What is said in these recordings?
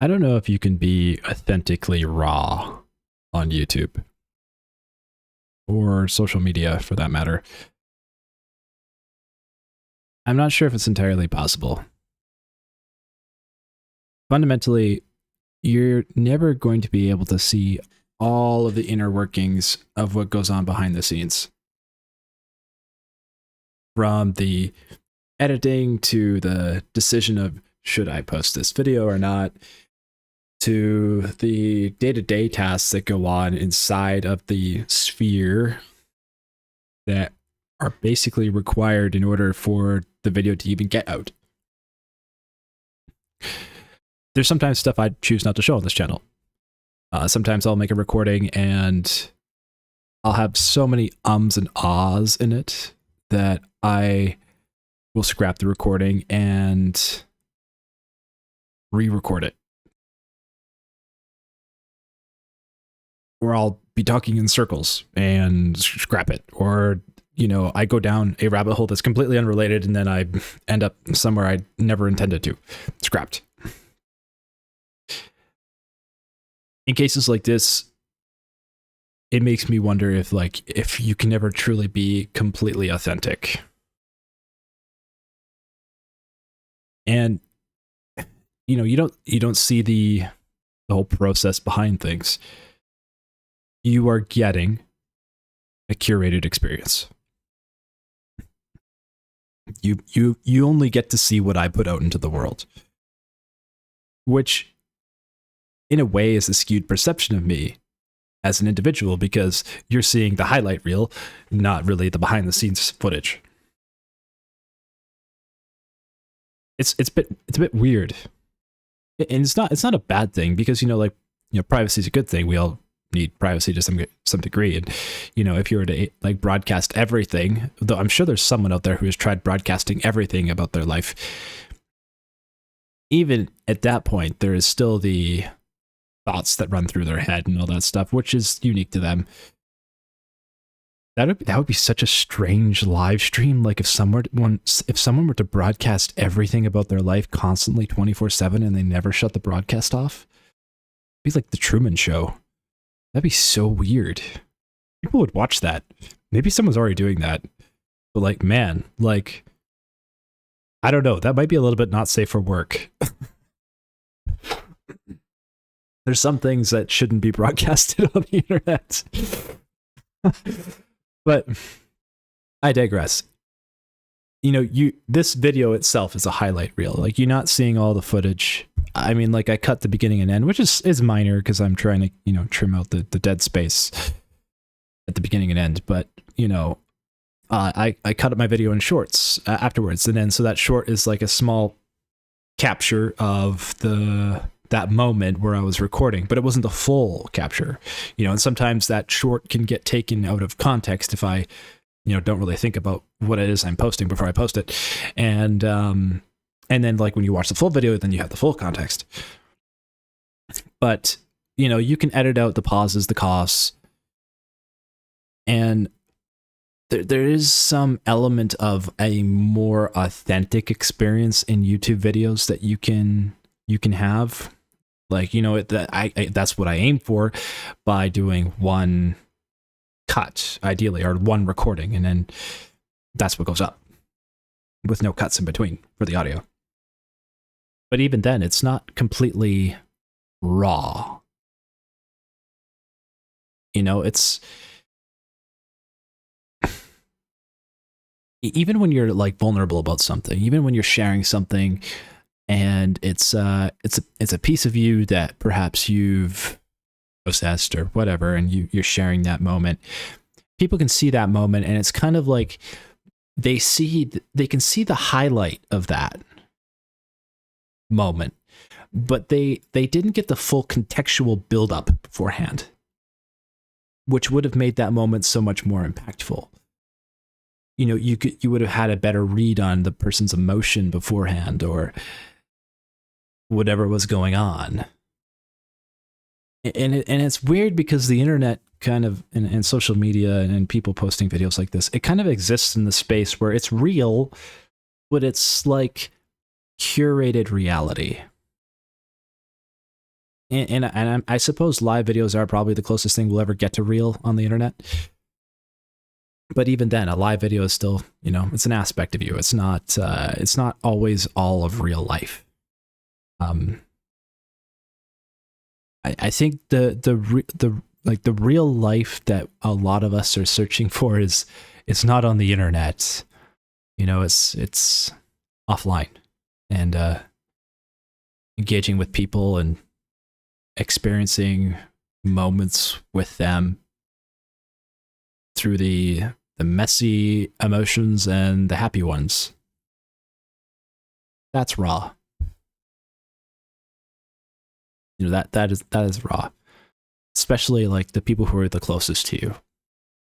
I don't know if you can be authentically raw on YouTube or social media for that matter. I'm not sure if it's entirely possible. Fundamentally, you're never going to be able to see all of the inner workings of what goes on behind the scenes. From the editing to the decision of should I post this video or not, to the day-to-day tasks that go on inside of the sphere that are basically required in order for the video to even get out. There's sometimes stuff I choose not to show on this channel. Sometimes I'll make a recording and I'll have so many ums and ahs in it that I will scrap the recording and re-record it. Or I'll be talking in circles and scrap it. Or, you know, I go down a rabbit hole that's completely unrelated and then I end up somewhere I never intended to. Scrapped. In cases like this, it makes me wonder if you can never truly be completely authentic. And you know, you don't see the whole process behind things. You are getting a curated experience. You only get to see what I put out into the world, which in a way is a skewed perception of me as an individual, because you're seeing the highlight reel, not really the behind the scenes footage. It's a bit weird. And it's not a bad thing, because, you know, privacy is a good thing. We all need privacy to some degree. And, you know, if you were to like broadcast everything, though I'm sure there's someone out there who has tried broadcasting everything about their life, even at that point, there is still the thoughts that run through their head and all that stuff, which is unique to them. That would be such a strange live stream. Like if someone were to broadcast everything about their life constantly 24/7 and they never shut the broadcast off. It'd be like the Truman Show. That'd be so weird. People would watch that. Maybe someone's already doing that. But like, man, like, I don't know. That might be a little bit not safe for work. There's some things that shouldn't be broadcasted on the internet. But I digress. You know, this video itself is a highlight reel. Like, you're not seeing all the footage. I mean, like, I cut the beginning and end, which is minor because I'm trying to, you know, trim out the dead space at the beginning and end. But, you know, I cut up my video in shorts afterwards. And then so that short is like a small capture of that moment where I was recording, but it wasn't the full capture, you know, and sometimes that short can get taken out of context if I, you know, don't really think about what it is I'm posting before I post it. And then like when you watch the full video, then you have the full context. But, you know, you can edit out the pauses, the coughs, and there is some element of a more authentic experience in YouTube videos that you can have. Like, you know, that's what I aim for by doing one cut, ideally, or one recording, and then that's what goes up with no cuts in between for the audio. But even then, it's not completely raw. You know, it's even when you're like vulnerable about something, even when you're sharing something, and it's a piece of you that perhaps you've possessed or whatever, and you're sharing that moment. People can see that moment, and it's kind of like they can see the highlight of that moment, but they didn't get the full contextual buildup beforehand, which would have made that moment so much more impactful. You know, you would have had a better read on the person's emotion beforehand, or whatever was going on. And it's weird because the internet kind of, and social media and people posting videos like this, it kind of exists in the space where it's real, but it's like curated reality. And I suppose live videos are probably the closest thing we'll ever get to real on the internet. But even then, a live video is still, you know, it's an aspect of you. It's not always all of real life. I think the real life that a lot of us are searching for is it's not on the internet. You know, it's offline, and engaging with people and experiencing moments with them through the messy emotions and the happy ones. That's raw. You know, that is raw. Especially like the people who are the closest to you.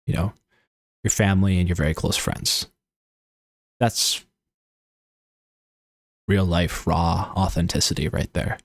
You know, your family and your very close friends. That's real life raw authenticity right there.